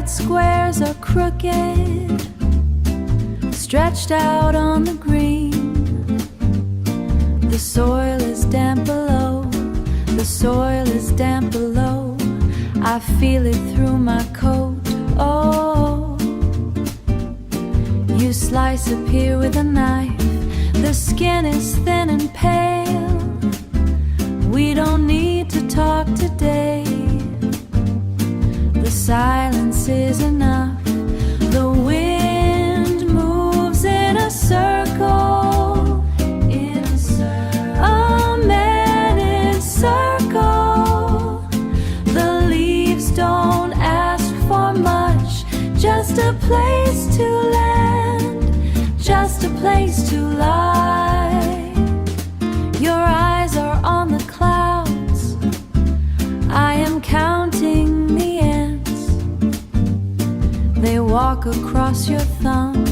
red squares are crooked, stretched out on the green. The soil is damp below, the soil is damp below. I feel it through my coat. Oh, you slice up here with a knife. The skin is thin and pale. We don't need to talk today. The silence is enough. The wind moves in a circle, a many circle. The leaves don't ask for much, just a place to land, just a place to lie. Your eyes are on the clouds. I am counting the ants. They walk across your thumb.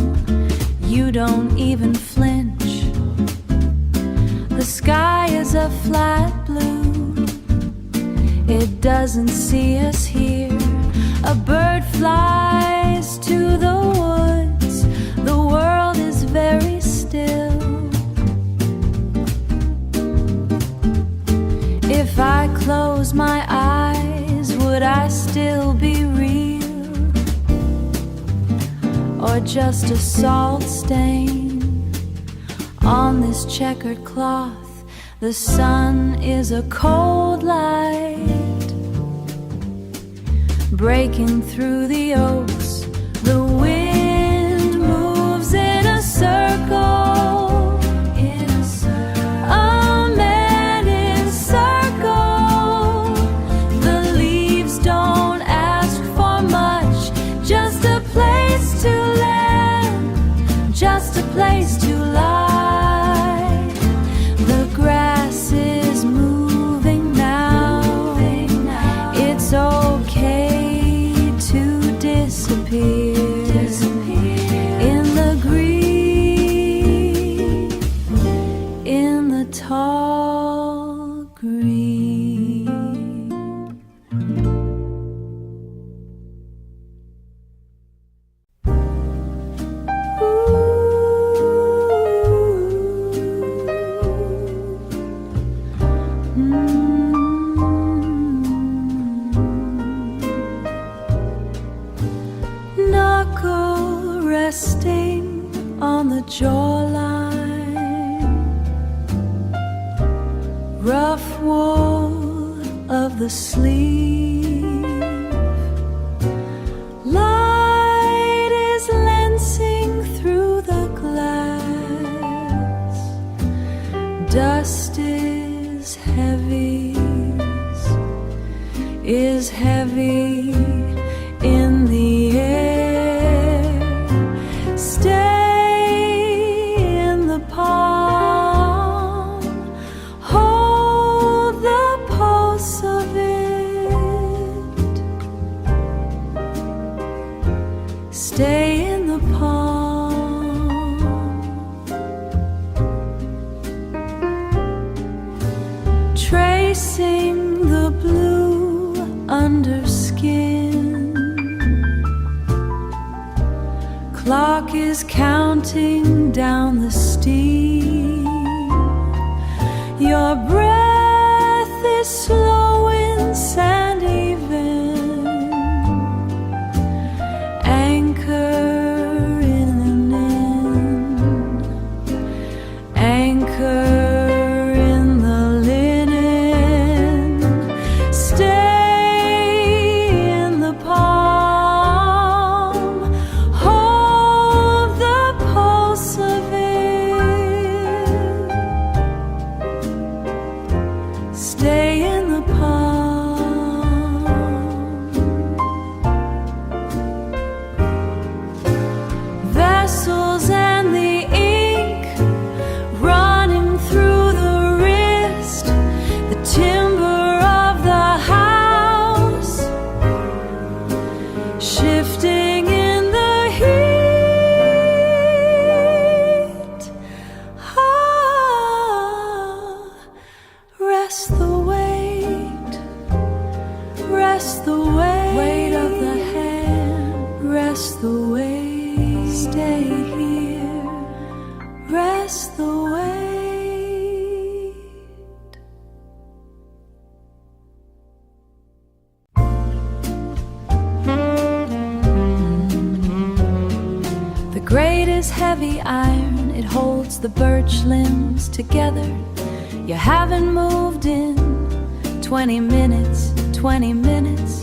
You don't even flinch. The sky is a flat blue. It doesn't see us here. A bird flies to the woods. The world is very still. If I close my eyes, would I still be real? Or just a salt stain on this checkered cloth? The sun is a cold light breaking through the oaks. The wind moves in a circle, a many circle. The leaves don't ask for much, just a place to land, just a place to lie. The grass is moving now. It's okay to disappear in the green, in the tall green. Knuckle resting on the jawline, rough wool of the sleeve. Light is lancing through the glass. Dust is heavy in the air. Stay in the palm, hold the pulse of it. Stay in the palm. Tracing the blue underskin. Clock is counting down the steam. Your breath is slow and even. Anchor in an inn. Anchor in the linen. Stay in the palm. Hold the pulse of it. Stay in the palm. Vessels and the ink running through the wrist. The timber of the house shifting in the heat. Rest the weight, rest the weight of the hand. rest the way, stay here, rest the weight. The grate is heavy iron, it holds the birch limbs together. You haven't moved in 20 minutes, 20 minutes.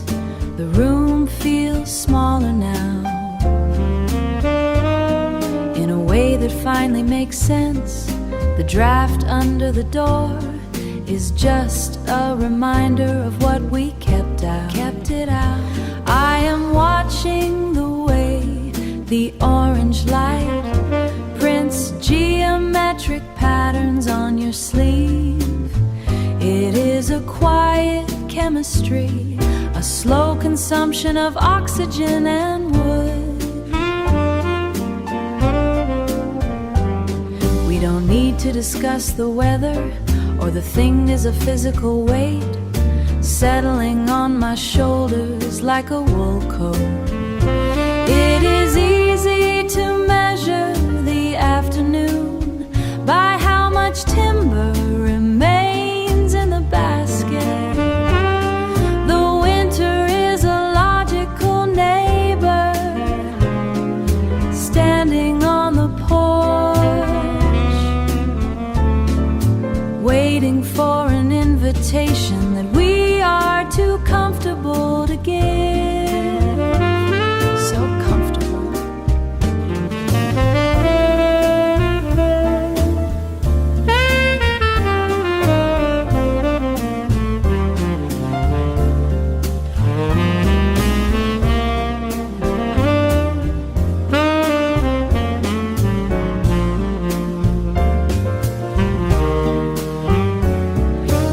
The room feels smaller now, in a way that finally makes sense. The draft under the door is just a reminder of what we kept out. Kept it out. I am watching the way the orange light prints geometric patterns on your sleeve. It is a quiet chemistry, a slow consumption of oxygen and wood. We don't need to discuss the weather, or the thing is a physical weight settling on my shoulders like a wool coat. It is easy to measure the afternoon by how much timber remains in the basket. The winter is a logical neighbor, standing on the porch, waiting for an invitation that we are too comfortable to give. So comfortable.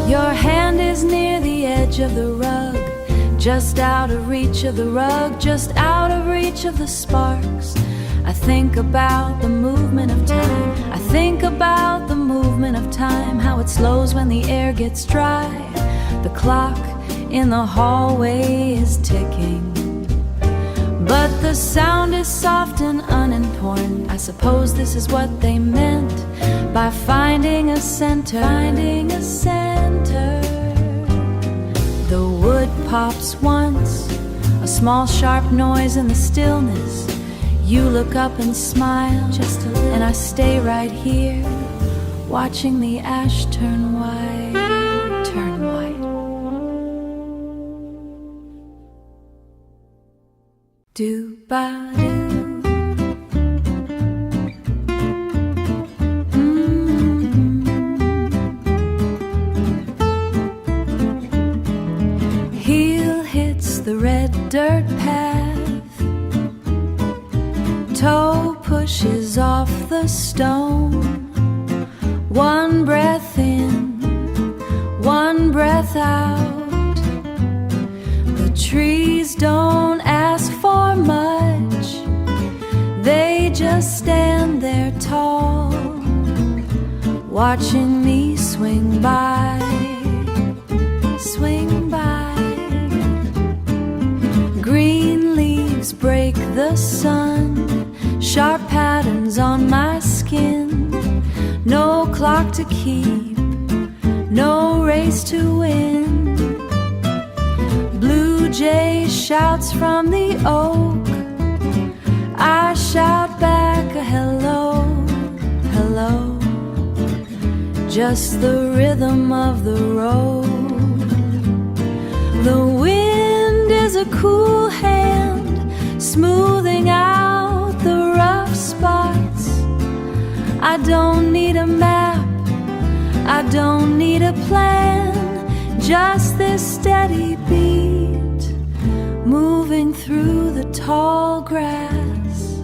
Your hand is near the edge of the rug, just out of reach of the rug, just out of reach of the sparks. I think about the movement of time. I think about the movement of time, how it slows when the air gets dry. The clock in the hallway is ticking, but the sound is soft and unimportant. I suppose this is what they meant by finding a center. Finding a center. The wood pops once, a small sharp noise in the stillness. You look up and smile, just a little, and I stay right here, watching the ash turn white, turn white. Do-ba-do. The red dirt path, toe pushes off the stone. One breath in, one breath out. The trees don't ask for much, they just stand there tall, watching me swing by, swing by. Green leaves break the sun, sharp patterns on my skin. No clock to keep, no race to win. Blue jay shouts from the oak, I shout back a hello, hello. Just the rhythm of the road. The wind is a cool hand, smoothing out the rough spots. I don't need a map, I don't need a plan, just this steady beat, moving through the tall grass,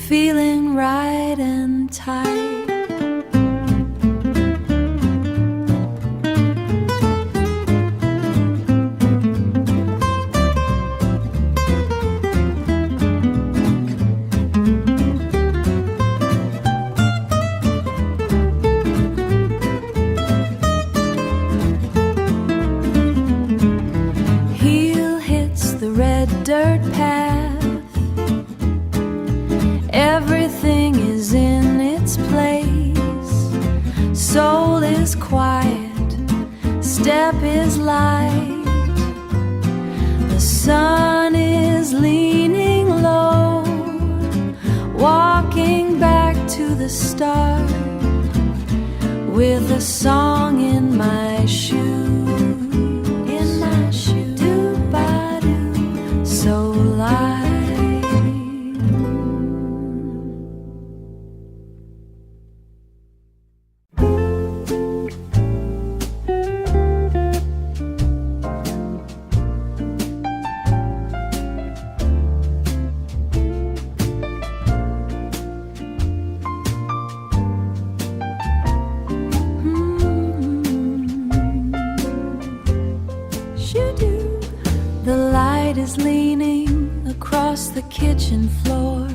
feeling right and tight. Dirt path, soul is quiet, step is light. The sun is leaning low, walking back to the start, with a song in my shoe, do-ba-doo, so light. The light is leaning across the kitchen floor.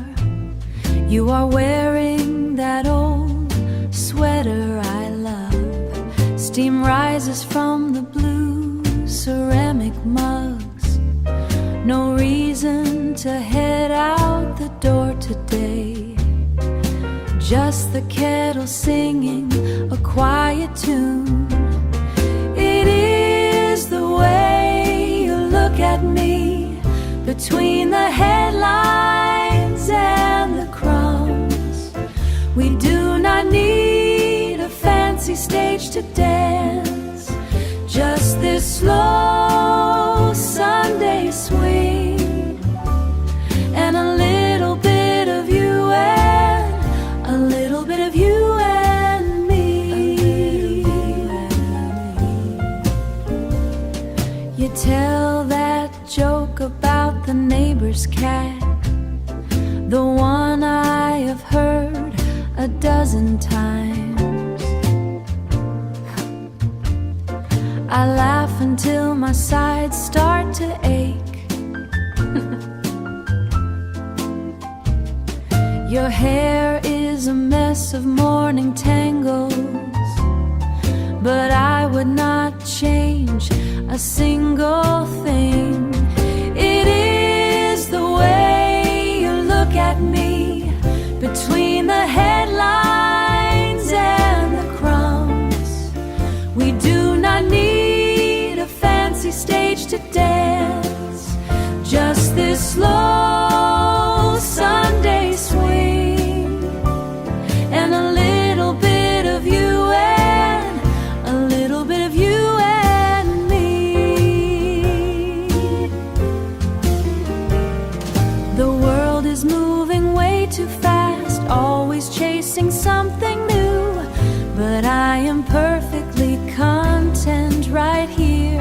You are wearing that old sweater I love. Steam rises from the blue ceramic mugs. No reason to head out the door today. Just the kettle singing a quiet tune. It is the way look at me between the headlines and the crumbs. We do not need a fancy stage to dance, just this slow Sunday swing, and a little bit of you and a little bit of you and me. You tell that joke about the neighbor's cat, the one I have heard a dozen times. I laugh until my sides start to ache. Your hair is a mess of morning tangles, but I would not change a single thing. It is the way you look at me between the headlines and the crumbs. We do not need a fancy stage to dance, just this slow Sunday swing, and a little bit of you and a little bit of you and me. The world is moving way too fast, always chasing something new, but I am perfectly content right here,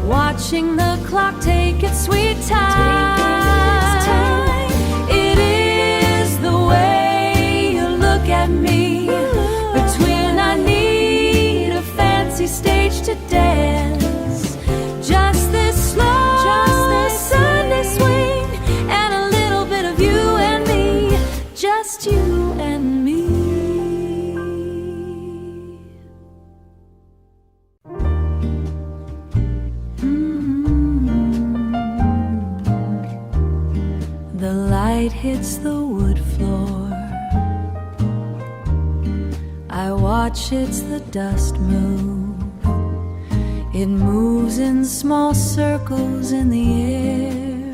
watching the clock take its sweet time. It is the way you look at me between I need a fancy stage to dance, just this slow Sunday swing, and a little bit of you and me, just you and me. The light hits the wood floor. I watch it's the dust move. It moves in small circles in the air.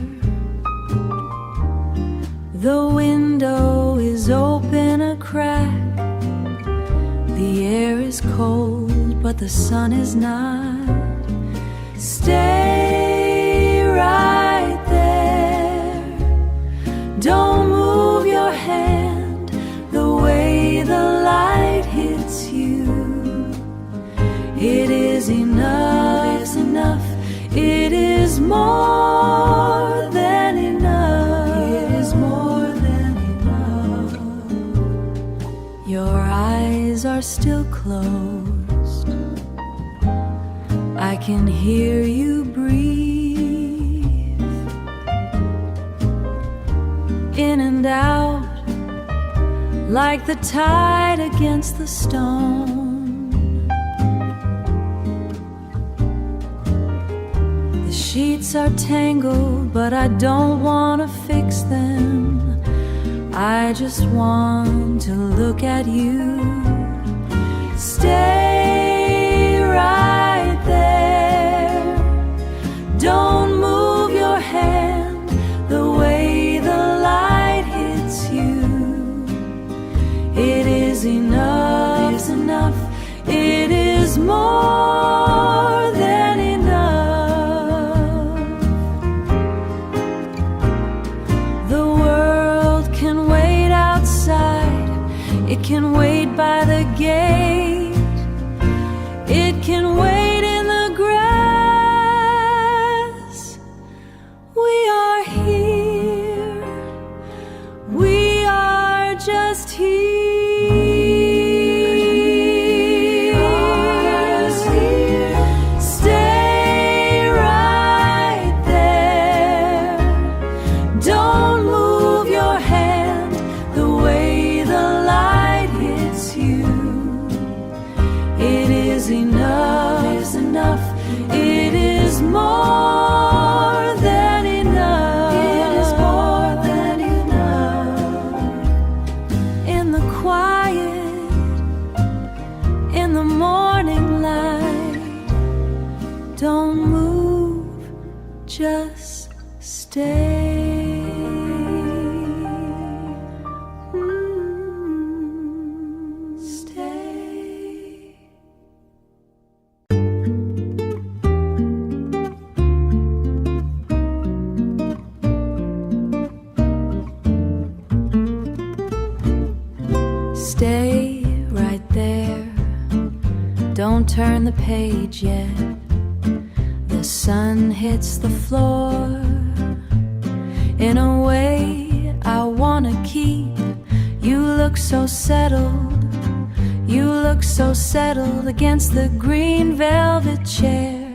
The window is open a crack. The air is cold, but the sun is not. Stay right there. Don't move your hand the way the light hits you. It is enough, enough. It is more than enough. It is more than enough. Your eyes are still closed. I can hear you breathe in and out, like the tide against the stone. The sheets are tangled, but I don't want to fix them. I just want to look at you. Stay right there. Don't move your hand the way the light hits you. It is enough, it's enough. It is more than enough. The world can wait outside. It can wait by the gate. It can wait in the grass. We are here. We are just here. Just stay. Stay. Stay right there. Don't turn the page yet. The sun hits the floor in a way I wanna keep. You look so settled. You look so settled against the green velvet chair.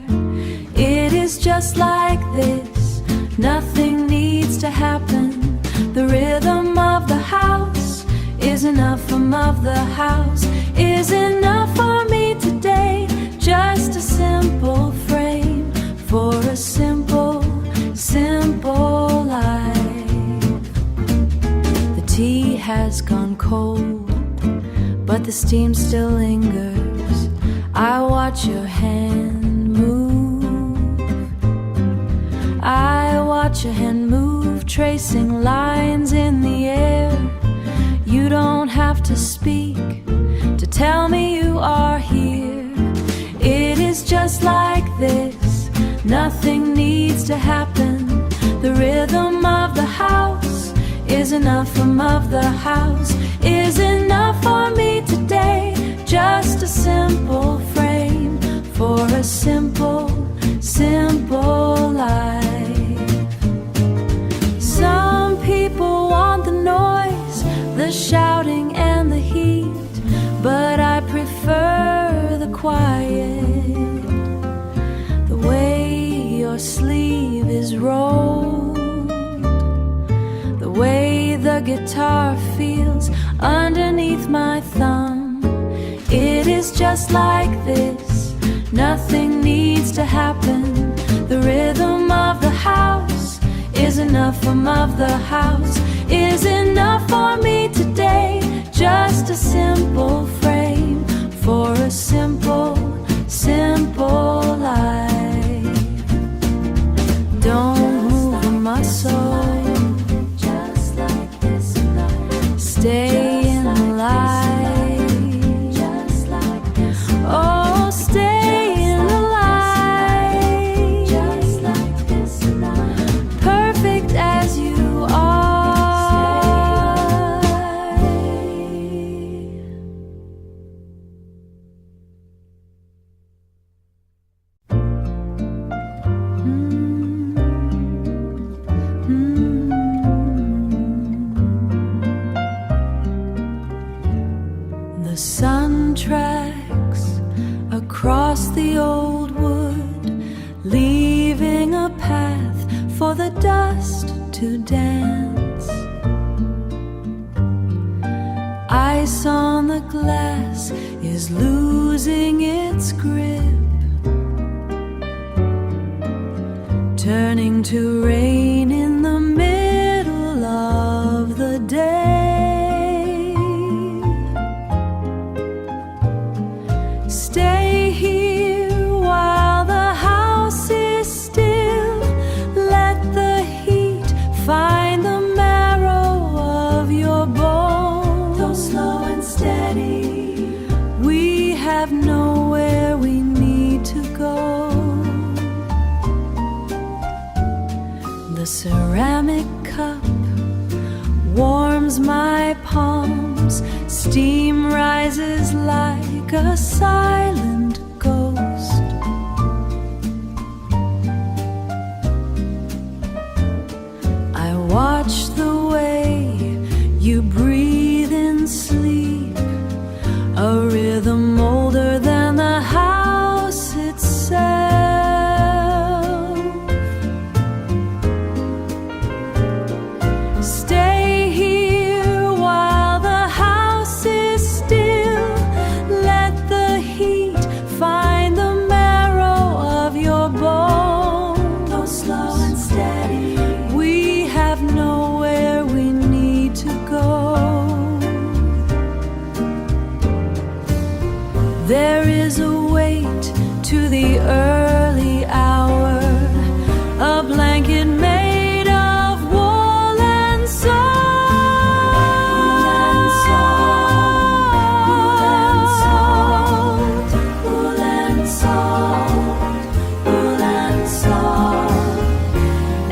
It is just like this. Nothing needs to happen. The rhythm of the house is enough. Of the house is enough for me today. Just a simple frame for a simple, simple life. The tea has gone cold, but the steam still lingers. I watch your hand move. I watch your hand move, tracing lines in the air. You don't have to speak to tell me you are here. It is just like this. Nothing needs to happen. The rhythm of the house is enough. Of the house is enough for me today. Just a simple frame for a simple, simple life. Some people want the noise, the shouting and the heat, but I prefer the quiet. The way your sleeve is rolled, the way the guitar feels underneath my thumb. It is just like this. Nothing needs to happen. The rhythm of the house is enough. Of the house is enough for me today. Just a simple frame for a simple, simple life. Don't move a muscle. Just like this. Stay in the light. Just like this. Oh, stay in the light. Just like this. Perfect as you are. The sun tracks across the old wood, leaving a path for the dust to dance. Ice on the glass is losing its grip, turning to rain in the middle of the day. ceramic cup warms my palms. Steam rises like a silent ghost. I watch the way you breathe in sleep, a rhythm older than the house itself. Stay here while the house is still. Let the heat find the marrow of your bone. Go slow and steady. We have nowhere we need to go. There is a weight to the early hour, a blanket made of wool and salt. Wool and salt, wool and salt.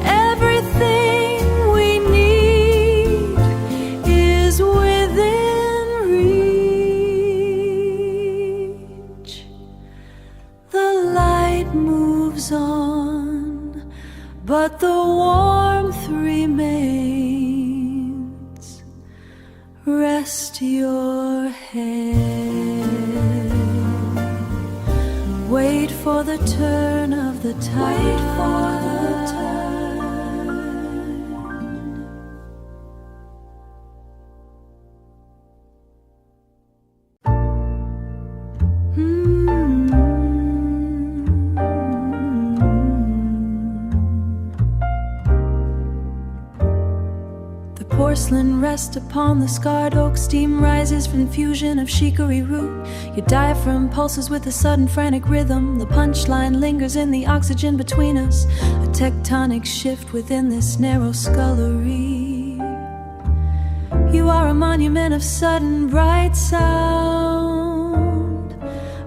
Everything we need is within reach. The light moves on, but the warmth remains. Rest your head. Wait for the turn of the tide. The porcelain rests upon the scarred oak. Steam rises from fusion of chicory root. Your diaphragm pulses with a sudden frantic rhythm. The punchline lingers in the oxygen between us, a tectonic shift within this narrow scullery. You are a monument of sudden bright sound.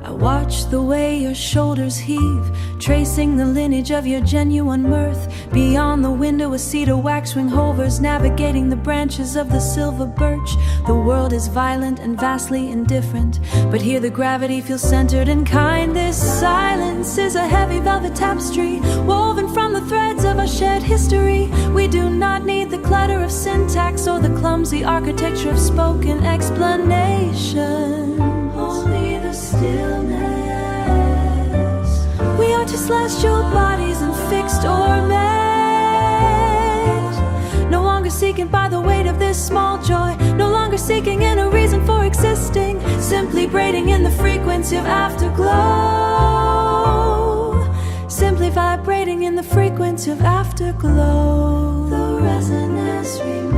I watch the way your shoulders heave, tracing the lineage of your genuine mirth. Beyond the window a cedar waxwing hovers, navigating the branches of the silver birch. The world is violent and vastly indifferent, but here the gravity feels centered and kind. This silence is a heavy velvet tapestry, woven from the threads of our shared history. We do not need the clutter of syntax or the clumsy architecture of spoken explanation. Only the stillness. We are two celestial bodies and fixed orbit, no longer seeking by the weight of this small joy, no longer seeking in a reason for existing, simply braiding in the frequency of afterglow, simply vibrating in the frequency of afterglow. The resonance remains.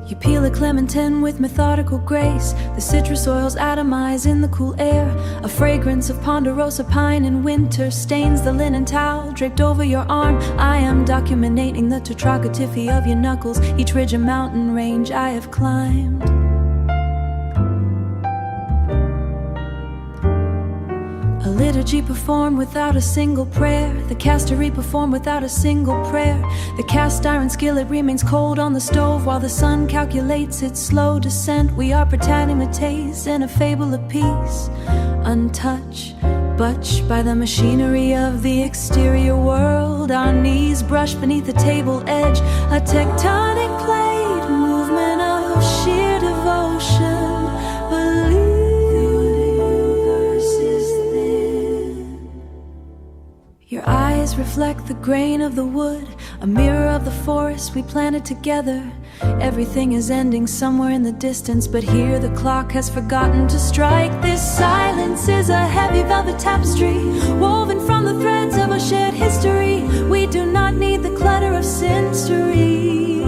You peel a clementine with methodical grace. The citrus oils atomize in the cool air. A fragrance of ponderosa pine in winter stains the linen towel draped over your arm. I am documenting the tetragrammaticity of your knuckles, each ridge a mountain range I have climbed. A liturgy performed without a single prayer, the castery performed without a single prayer. The cast iron skillet remains cold on the stove while the sun calculates its slow descent. We are protagonistes in a fable of peace, untouched, butched by the machinery of the exterior world. Our knees brush beneath the table edge, a tectonic plate, movement of sheer devotion. Your eyes reflect the grain of the wood, a mirror of the forest we planted together. Everything is ending somewhere in the distance, but here the clock has forgotten to strike. This silence is a heavy velvet tapestry, woven from the threads of a shared history. We do not need the clutter of sensory,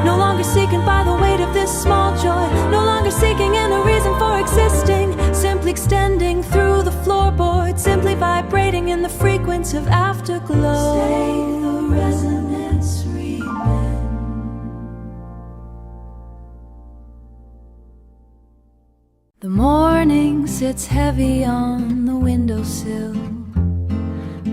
no longer seeking by the weight of this small joy, no longer seeking in a reason for existing, simply extending through the floorboard, simply vibrating in the frequency of afterglow. Stay the resonance remains. The morning sits heavy on the windowsill.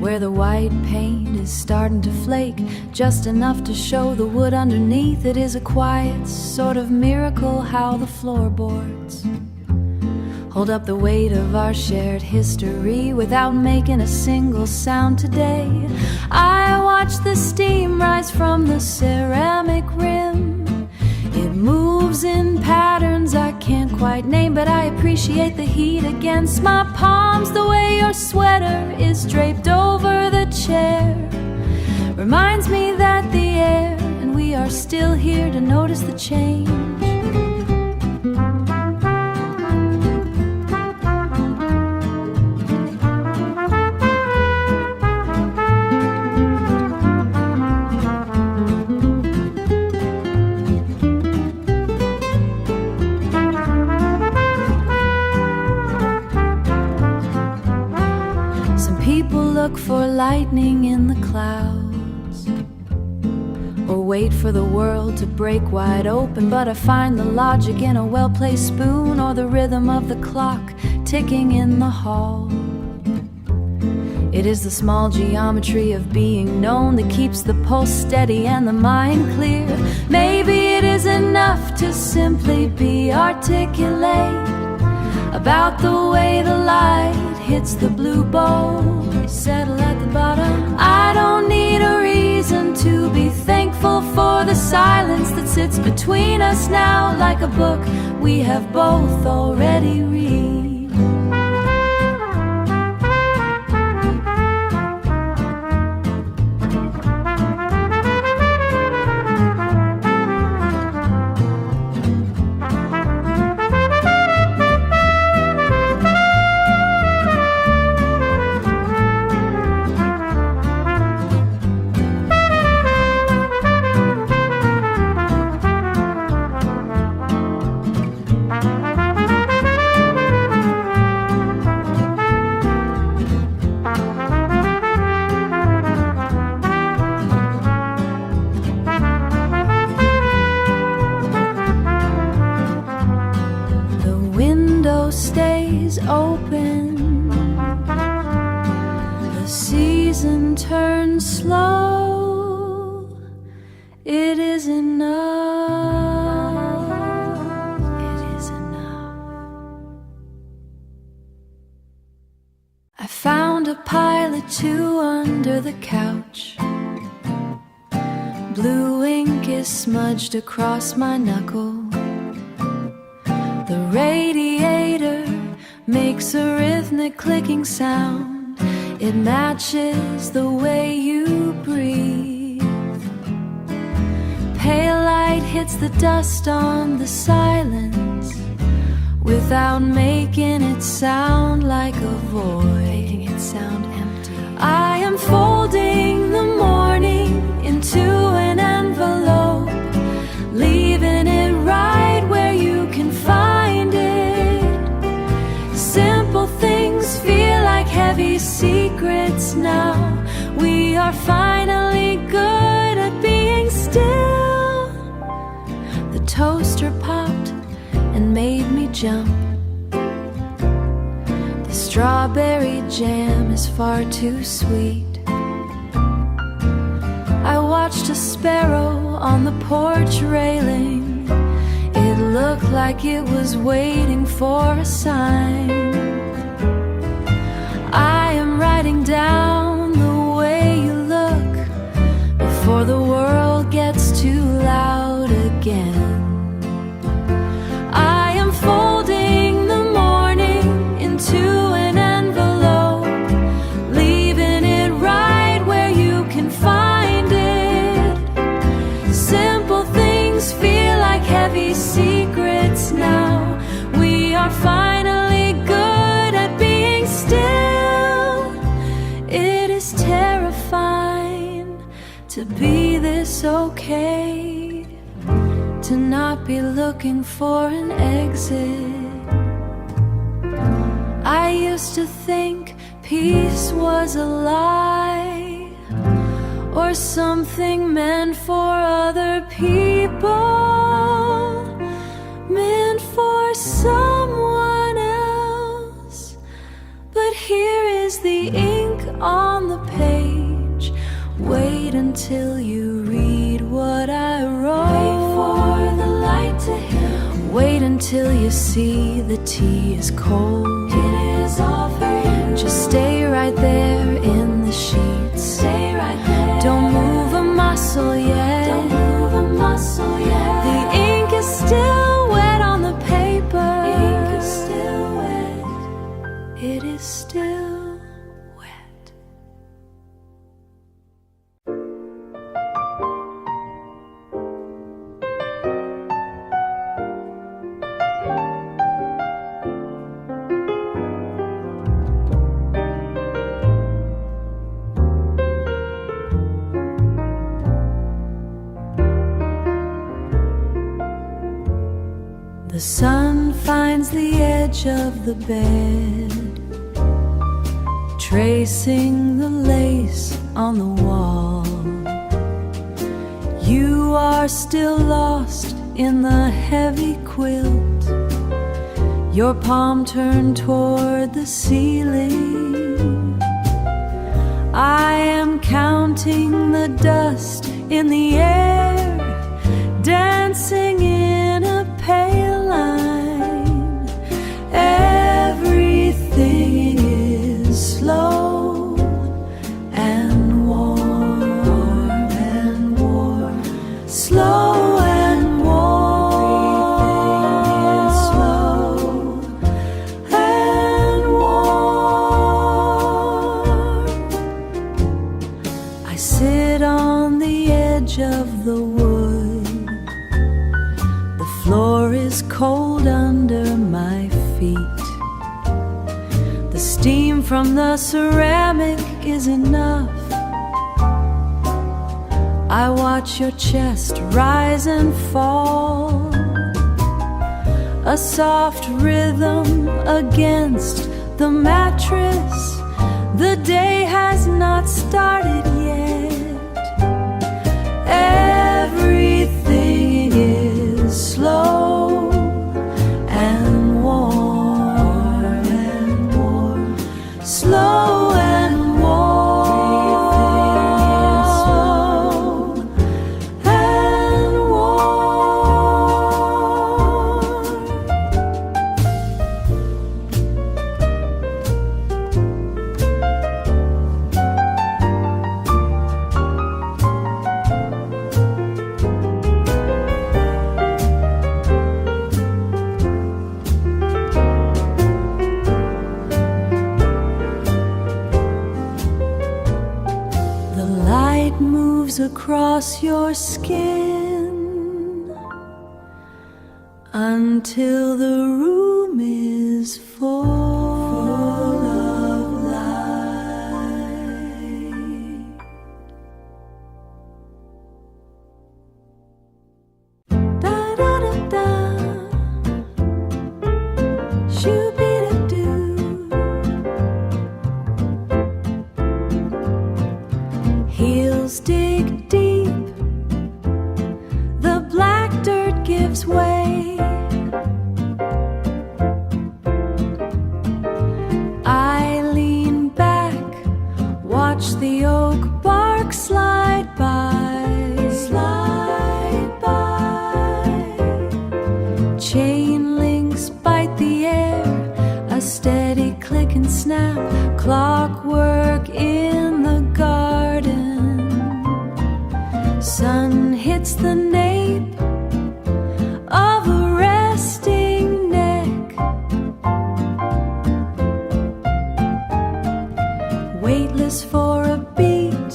where the white paint is starting to flake, just enough to show the wood underneath. It is a quiet sort of miracle how the floorboards hold up the weight of our shared history without making a single sound today. I watch the steam rise from the ceramic rim. It moves in patterns I can't quite name, but I appreciate the heat against my palms. The way your sweater is draped over the chair reminds me that the air and we are still here to notice the change. Look for lightning in the clouds, or wait for the world to break wide open, but I find the logic in a well-placed spoon, or the rhythm of the clock ticking in the hall. It is the small geometry of being known that keeps the pulse steady and the mind clear. Maybe it is enough to simply be articulate about the way the light hits the blue bowl, settle at the bottom. I don't need a reason to be thankful for the silence that sits between us now, like a book we have both already read. Stays open, the season turns slow. It is enough, it is enough. I found a pile of 2 under the couch. Blue ink is smudged across my knuckle. The radiator makes a rhythmic clicking sound. It matches the way you breathe. Pale light hits the dust on the silence without making it sound like a void, making it sound empty. I am folding the morning into an envelope, leaving it right where you can find it. Simple things feel like heavy secrets now. We are finally good at being still. The toaster popped and made me jump. The strawberry jam is far too sweet. I watched a sparrow on the porch railing. It looked like it was waiting for a sign. I am writing down the way you look before the world gets too loud again. I am folding the morning into an envelope, leaving it right where you can find it. Simple things feel like heavy secrets now. We are finally good at being still. It is terrifying to be this okay, to not be looking for an exit. I used to think peace was a lie, or something meant for other people, meant for someone else. But here is the ink on the page. Wait until you read what I wrote. Wait for the light to hit. Wait until you see the tea is cold. It is all for you. Just stay right there in the sheets. Stay right there. Don't move a muscle yet. Don't move a muscle yet. The ink is still wet on the paper. Ink is still wet. It is still wet. The sun finds the edge of the bed, tracing the lace on the wall. You are still lost in the heavy quilt, your palm turned toward the ceiling. I am counting the dust in the air, dancing in a pale line. Everything is slow and warm and warm. Slow and warm. Slow and warm. I sit on the edge of the wood. The floor is cold under my feet. The steam from the ceramic is enough. I watch your chest rise and fall, a soft rhythm against the mattress. The day has not started yet. Everything is slow and warm and warm. Slow and warm and warm. The light moves across your skin until the room is full of light. Da da da da, shoo-be-da-doo. Heels dig deep, the black dirt gives way. I lean back, watch the oak bark slide by. Slide by. Chain links bite the air, a steady click and snap, clockwork in the garden. Sun hits the nape of a resting neck. Weightless for a beat,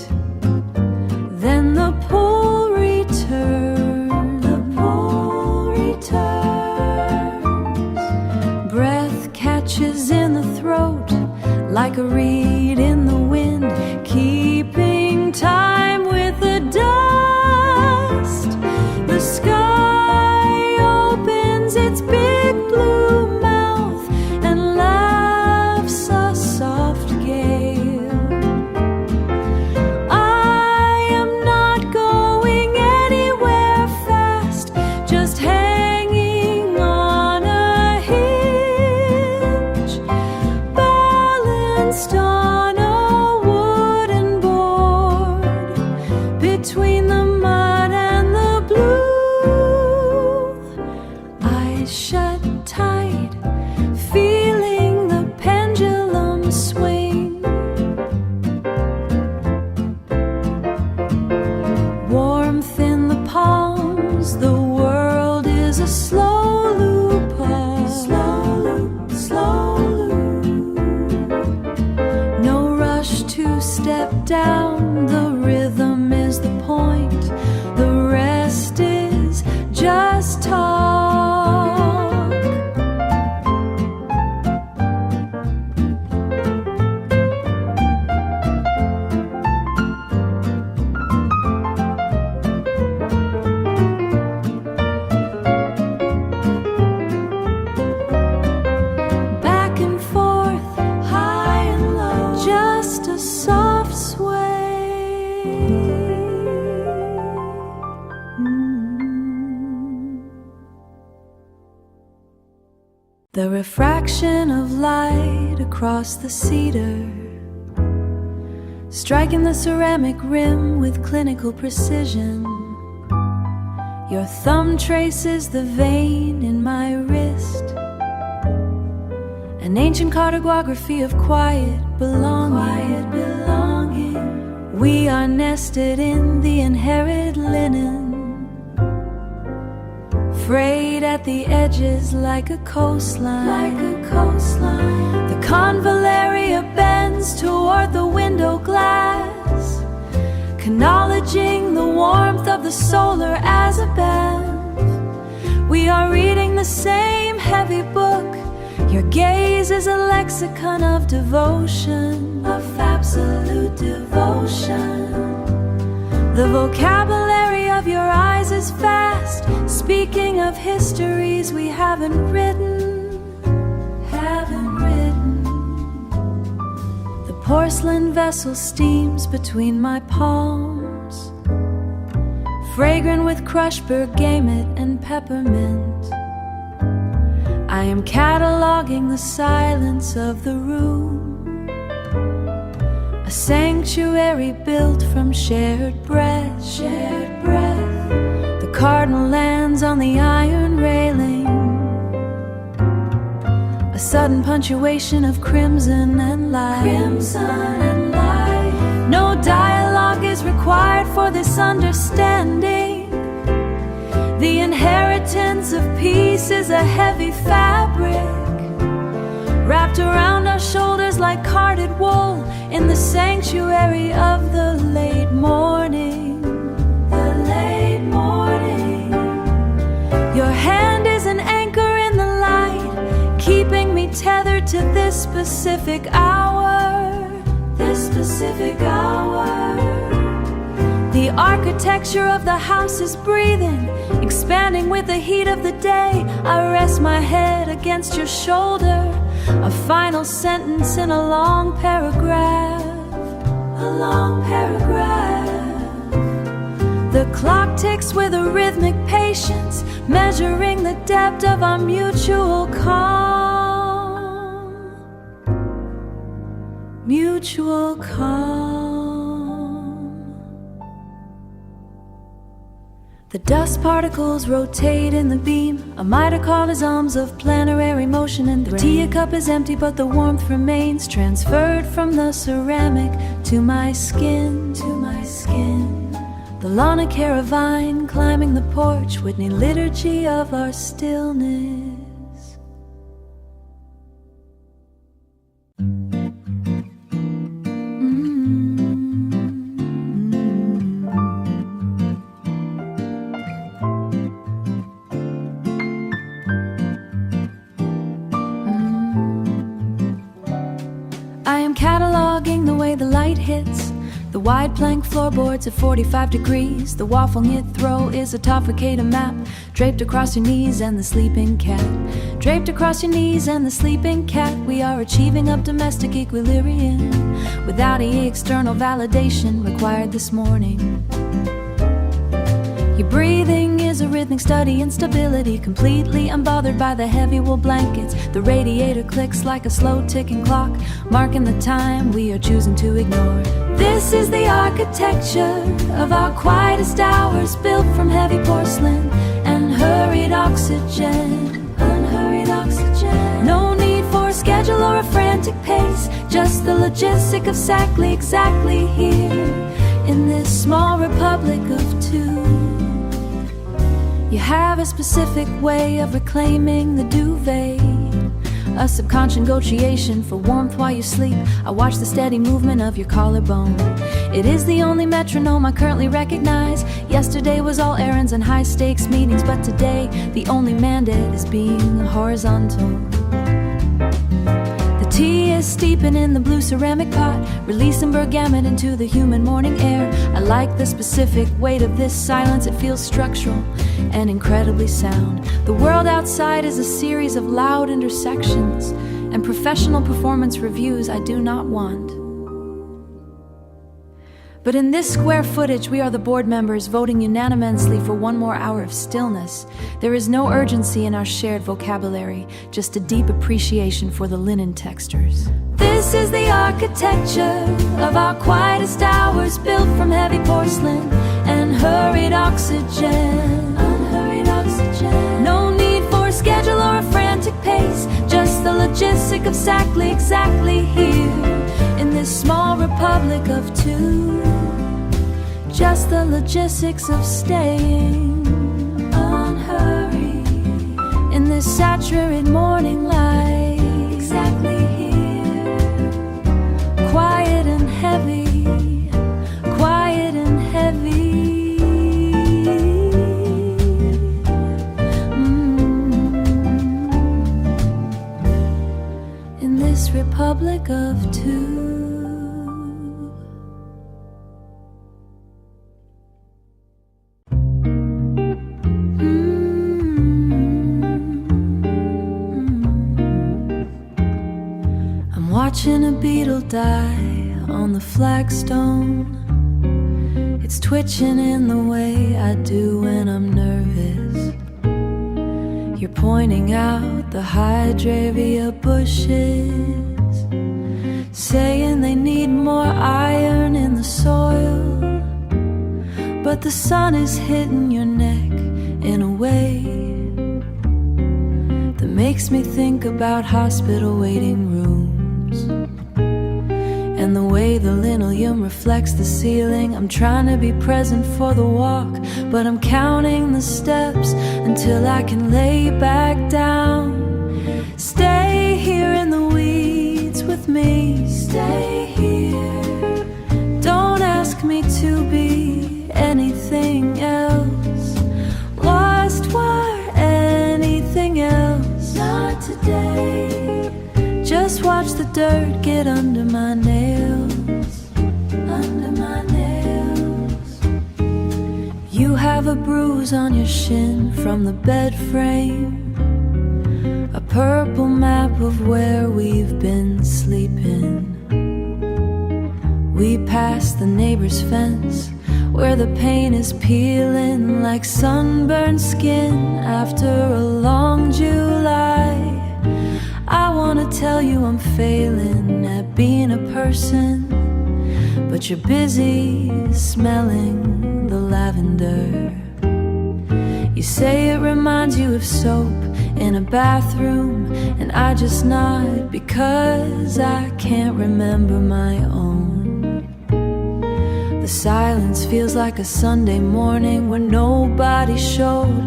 then the pull returns. The pull returns. Breath catches in the throat like a reed in the wind, keeping time with the dust. between the mud and the blue. Eyes shut tight, feeling the pendulum swing. Warmth in the palms, the world is a slow loop. Slow loop, slow loop. No rush to step down, the rhythm is the point. The rest is just talk. Back and forth, high and low, just a soft sway. The refraction of light across the cedar, striking the ceramic rim with clinical precision. Your thumb traces the vein in my wrist, an ancient cartography of quiet belonging. Quiet belonging. We are nested in the inherited linen, frayed at the edges like a coastline. Like a coastline. The convallaria bends toward the window glass, acknowledging the warmth of the solar as a band. We are reading the same heavy book. Your gaze is a lexicon of devotion, of absolute devotion. The vocabulary of your eyes is fast, speaking of histories we haven't written, haven't written. The porcelain vessel steams between my palms, fragrant with crushed bergamot and peppermint. I am cataloging the silence of the room, a sanctuary built from shared breath. Shared breath. The cardinal lands on the iron railing, a sudden punctuation of crimson and light. Crimson and light. No dialogue is required for this understanding. The inheritance of peace is a heavy fabric, wrapped around our shoulders like carded wool in the sanctuary of the late morning. The late morning. Your hand is an anchor in the light, keeping me tethered to this specific hour. This specific hour. The architecture of the house is breathing, expanding with the heat of the day. I rest my head against your shoulder, a final sentence in a long paragraph. A long paragraph. The clock ticks with a rhythmic patience, measuring the depth of our mutual calm. Mutual calm. The dust particles rotate in the beam, a mitochondrisms of planetary motion, and the tea cup is empty but the warmth remains, transferred from the ceramic to my skin. To my skin. The Lana Caravine climbing the porch, Whitney liturgy of our stillness. Cataloging the way the light hits the wide plank floorboards at 45 degrees. The waffle knit throw is a Tafricata map, draped across your knees and the sleeping cat. Draped across your knees and the sleeping cat. We are achieving up domestic equilibrium without any external validation required this morning. Your breathing is a rhythmic study in stability, completely unbothered by the heavy wool blankets. The radiator clicks like a slow ticking clock, marking the time we are choosing to ignore. This is the architecture of our quietest hours, built from heavy porcelain and hurried oxygen. Unhurried oxygen. No need for a schedule or a frantic pace, just the logistic of exactly here in this small republic of two. You have a specific way of reclaiming the duvet, a subconscious negotiation for warmth while you sleep. I watch the steady movement of your collarbone. It is the only metronome I currently recognize. Yesterday was all errands and high-stakes meetings, but today the only mandate is being horizontal. The tea is steeping in the blue ceramic pot, releasing bergamot into the humid morning air. I like the specific weight of this silence. It feels structural and incredibly sound. The world outside is a series of loud intersections and professional performance reviews I do not want. But in this square footage, we are the board members voting unanimously for one more hour of stillness. There is no urgency in our shared vocabulary, just a deep appreciation for the linen textures. This is the architecture of our quietest hours, built from heavy porcelain and hurried oxygen. Unhurried oxygen. No need for a schedule or a frantic pace, just the logistic of exactly here in this small republic of two. Just the logistics of staying unhurried in this saturated morning light. Exactly here, quiet and heavy, quiet and heavy. In this republic of two. Watching a beetle die on the flagstone. It's twitching in the way I do when I'm nervous. You're pointing out the hydrangea bushes, saying they need more iron in the soil. But the sun is hitting your neck in a way that makes me think about hospital waiting rooms. And the way the linoleum reflects the ceiling. I'm trying to be present for the walk, but I'm counting the steps until I can lay back down. Stay here in the weeds with me. Stay here. Don't ask me to be anything else. Lost wire, anything else. Not today. Just watch the dirt get under my nails, under my nails. You have a bruise on your shin from the bed frame, a purple map of where we've been sleeping. We passed the neighbor's fence where the paint is peeling like sunburned skin after a long July. I wanna tell you I'm failing at being a person, but you're busy smelling the lavender. You say it reminds you of soap in a bathroom, and I just nod because I can't remember my own. The silence feels like a Sunday morning when nobody showed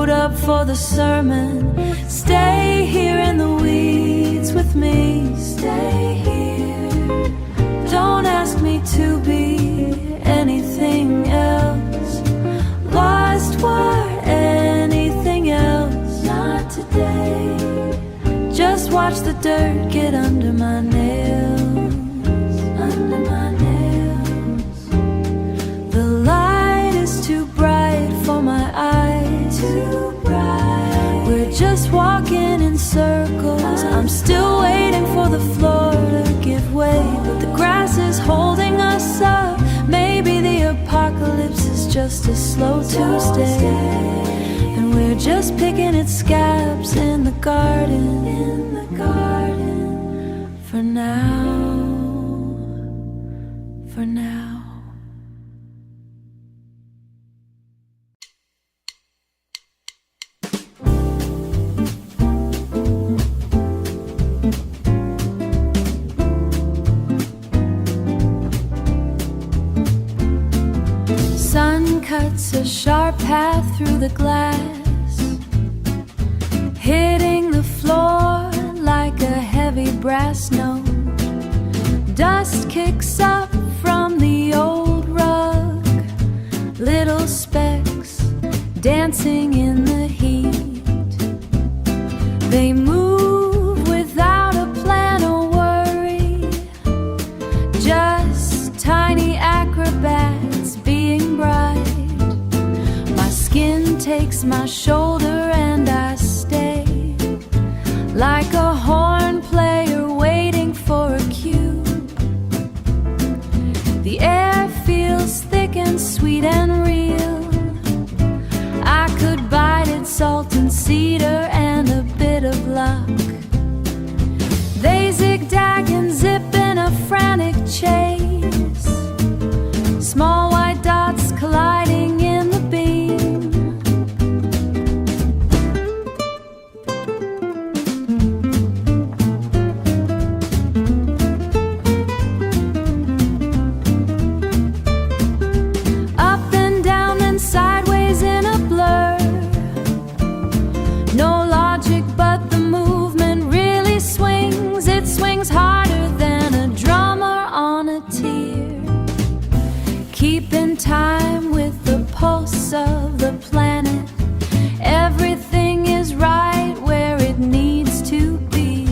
up for the sermon. Stay here in the weeds with me. Stay here. Don't ask me to be anything else. Lost wire, anything else. Not today. Just watch the dirt get under my nails. Under my nails. The light is too bright for my eyes. Too bright. We're just walking in circles. I'm still waiting for the floor to give way, but the grass is holding us up. Maybe the apocalypse is just a slow Tuesday, and we're just picking at scabs in the garden. In the garden for now. for now. Sun cuts a sharp path through the glass, hitting the floor like a heavy brass note. Dust kicks up from the old rug, little specks dancing in the heat. They move without a plan or worry, just tiny acrobats being bright. My skin takes my shoulder and I stay like a horn player waiting for a cue. The air feels thick and sweet and real. I could bite it, salt and cedar and a bit of luck. They zigzag and zip in a frantic chase, small white dots colliding in the beam. Up and down and sideways in a blur. No logic, but the movement really swings. It swings harder than a drummer on a tear, keeping time with the pulse of the planet. Everything is right where it needs to be.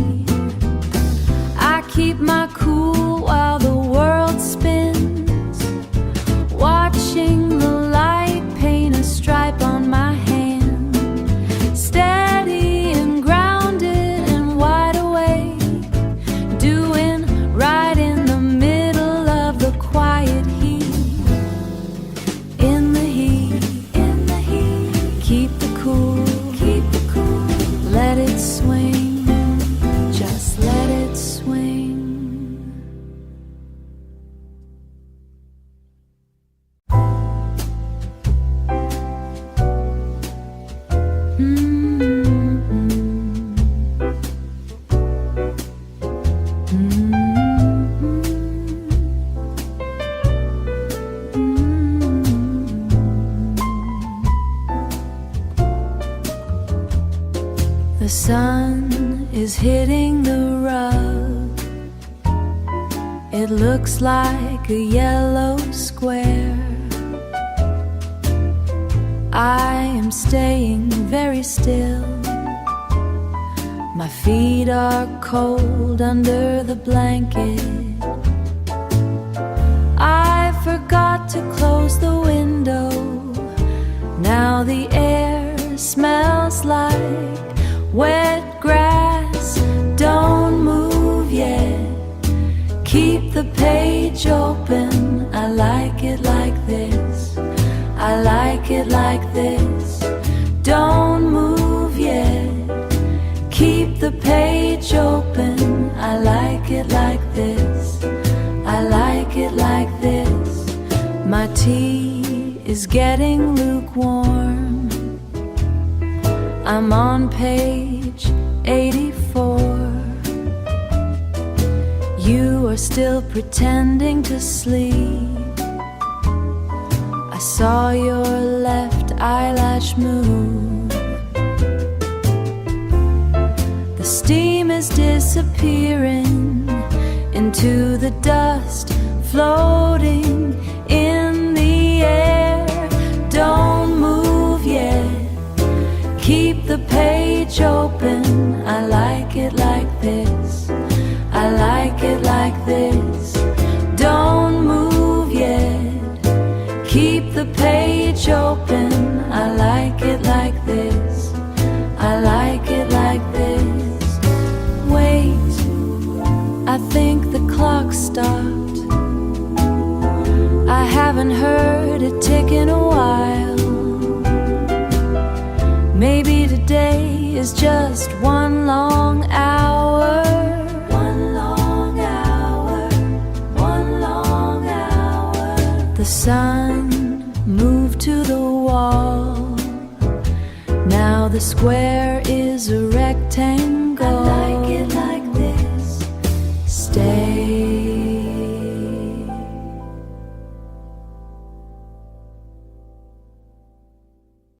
I keep my cool while the world spins, watching the light paint a stripe on my hand. Steady and grounded and wide awake, doing right in the middle of the quiet heat. In the heat, keep the cool, let it swing, just let it swing. The sun is hitting the rug. It looks like a yellow square. I am staying very still. My feet are cold under the blanket. I forgot to close the window. Now the air smells like wet grass. Don't move yet, keep the page open. I like it like this, I like it like this. Don't move yet, keep the page open. I like it like this, I like it like this. My tea is getting lukewarm. I'm on page 84. You are still pretending to sleep. I saw your left eyelash move. The steam is disappearing into the dust, floating in the air. Don't move yet, keep the page open. I like it like this, I like it like this. Don't move yet, keep the page open. I like it like this, I like it like this. Wait, I think the clock stopped. I haven't heard it tick in a while. Maybe today is just one long hour. One long hour, one long hour. The sun moved to the wall. Now the square is a rectangle. I like it like